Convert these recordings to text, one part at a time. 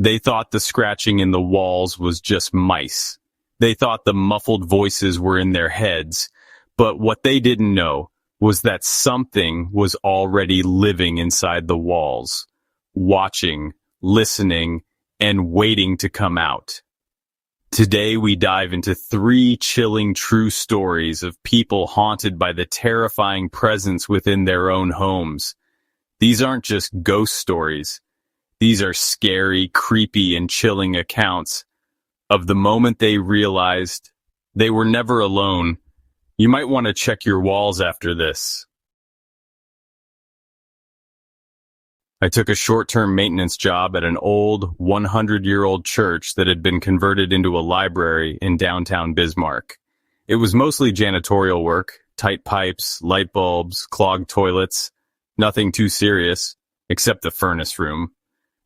They thought the scratching in the walls was just mice. They thought the muffled voices were in their heads, but what they didn't know was that something was already living inside the walls, watching, listening, and waiting to come out. Today we dive into 3 chilling true stories of people haunted by the terrifying presence within their own homes. These aren't just ghost stories. These are scary, creepy, and chilling accounts of the moment they realized they were never alone. You might want to check your walls after this. I took a short-term maintenance job at an old, 100-year-old church that had been converted into a library in downtown Bismarck. It was mostly janitorial work, tight pipes, light bulbs, clogged toilets, nothing too serious, except the furnace room.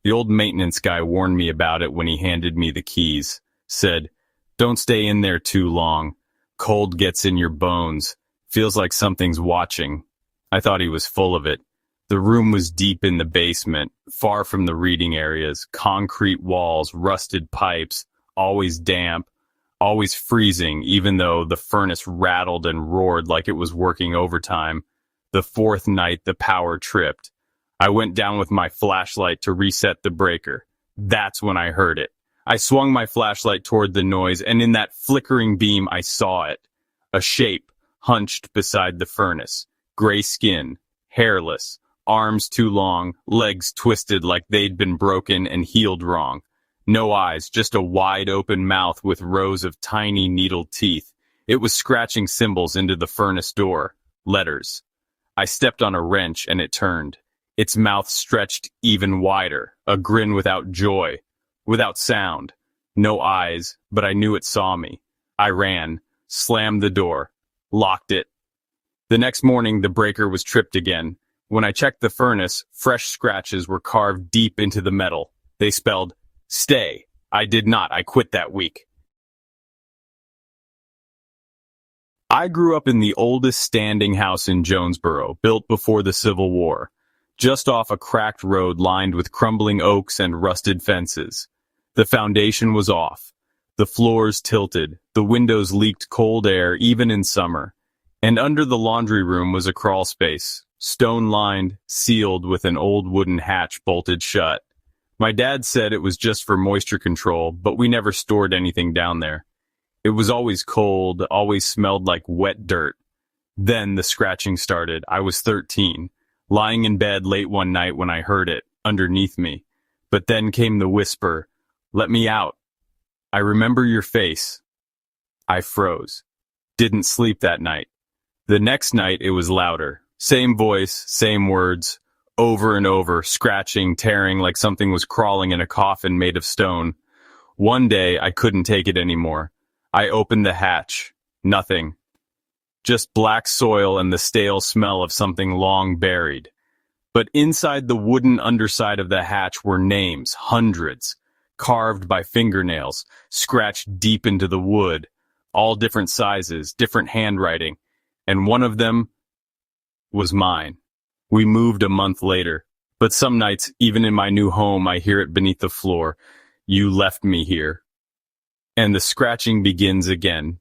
The old maintenance guy warned me about it when he handed me the keys. Said, "Don't stay in there too long. Cold gets in your bones. Feels like something's watching." I thought he was full of it. The room was deep in the basement, far from the reading areas, concrete walls, rusted pipes, always damp, always freezing, even though the furnace rattled and roared like it was working overtime. The 4th night, the power tripped. I went down with my flashlight to reset the breaker. That's when I heard it. I swung my flashlight toward the noise, and in that flickering beam I saw it. A shape hunched beside the furnace. Gray skin, hairless, arms too long, legs twisted like they'd been broken and healed wrong. No eyes, just a wide-open mouth with rows of tiny needle teeth. It was scratching symbols into the furnace door. Letters. I stepped on a wrench and it turned. Its mouth stretched even wider, a grin without joy, without sound. No eyes, but I knew it saw me. I ran, slammed the door, locked it. The next morning, the breaker was tripped again. When I checked the furnace, fresh scratches were carved deep into the metal. They spelled, "Stay." I did not. I quit that week. I grew up in the oldest standing house in Jonesborough, built before the Civil War, just off a cracked road lined with crumbling oaks and rusted fences. The foundation was off. The floors tilted. The windows leaked cold air, even in summer. And under the laundry room was a crawlspace, stone-lined, sealed with an old wooden hatch bolted shut. My dad said it was just for moisture control, but we never stored anything down there. It was always cold, always smelled like wet dirt. Then the scratching started. I was 13, lying in bed late one night when I heard it, underneath me. But then came the whisper, "Let me out. I remember your face." I froze. Didn't sleep that night. The next night it was louder. Same voice, same words, over and over, scratching, tearing like something was crawling in a coffin made of stone. One day I couldn't take it anymore. I opened the hatch. Nothing. Just black soil and the stale smell of something long buried. But inside the wooden underside of the hatch were names, hundreds, carved by fingernails, scratched deep into the wood, all different sizes, different handwriting, and one of them was mine. We moved a month later, but some nights, even in my new home, I hear it beneath the floor. "You left me here." And the scratching begins again.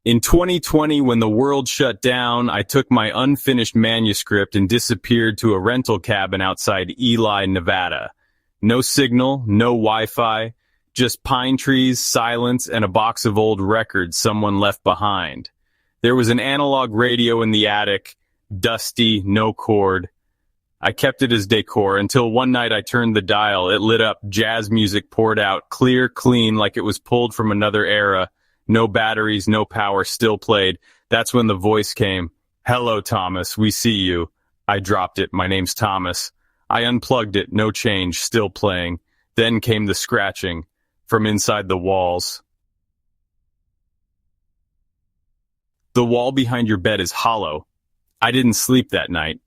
In 2020, when the world shut down, I took my unfinished manuscript and disappeared to a rental cabin outside Ely, Nevada. No signal, no Wi-Fi, just pine trees, silence, and a box of old records someone left behind. There was an analog radio in the attic, dusty, no cord. I kept it as decor until one night I turned the dial. It lit up, jazz music poured out, clear, clean, like it was pulled from another era. No batteries, no power, still played. That's when the voice came. "Hello, Thomas, we see you." I dropped it. "My name's Thomas." I unplugged it, no change, still playing. Then came the scratching from inside the walls. "The wall behind your bed is hollow." I didn't sleep that night.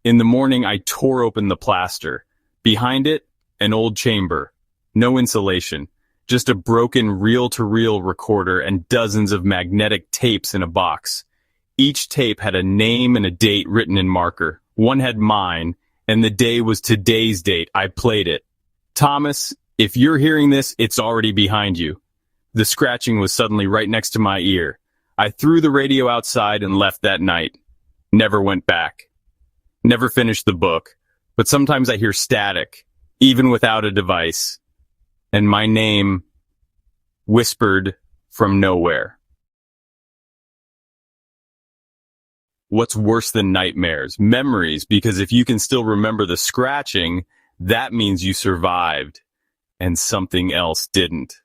In the morning, I tore open the plaster. Behind it, an old chamber. No insulation. Just a broken reel-to-reel recorder and dozens of magnetic tapes in a box. Each tape had a name and a date written in marker. One had mine, and the day was today's date. I played it. Thomas, if you're hearing this, it's already behind you. The scratching was suddenly right next to my ear. I threw the radio outside and left that night. Never went back. Never finished the book, but sometimes I hear static, even without a device. And my name whispered from nowhere. What's worse than nightmares? Memories, because if you can still remember the scratching, that means you survived, and something else didn't.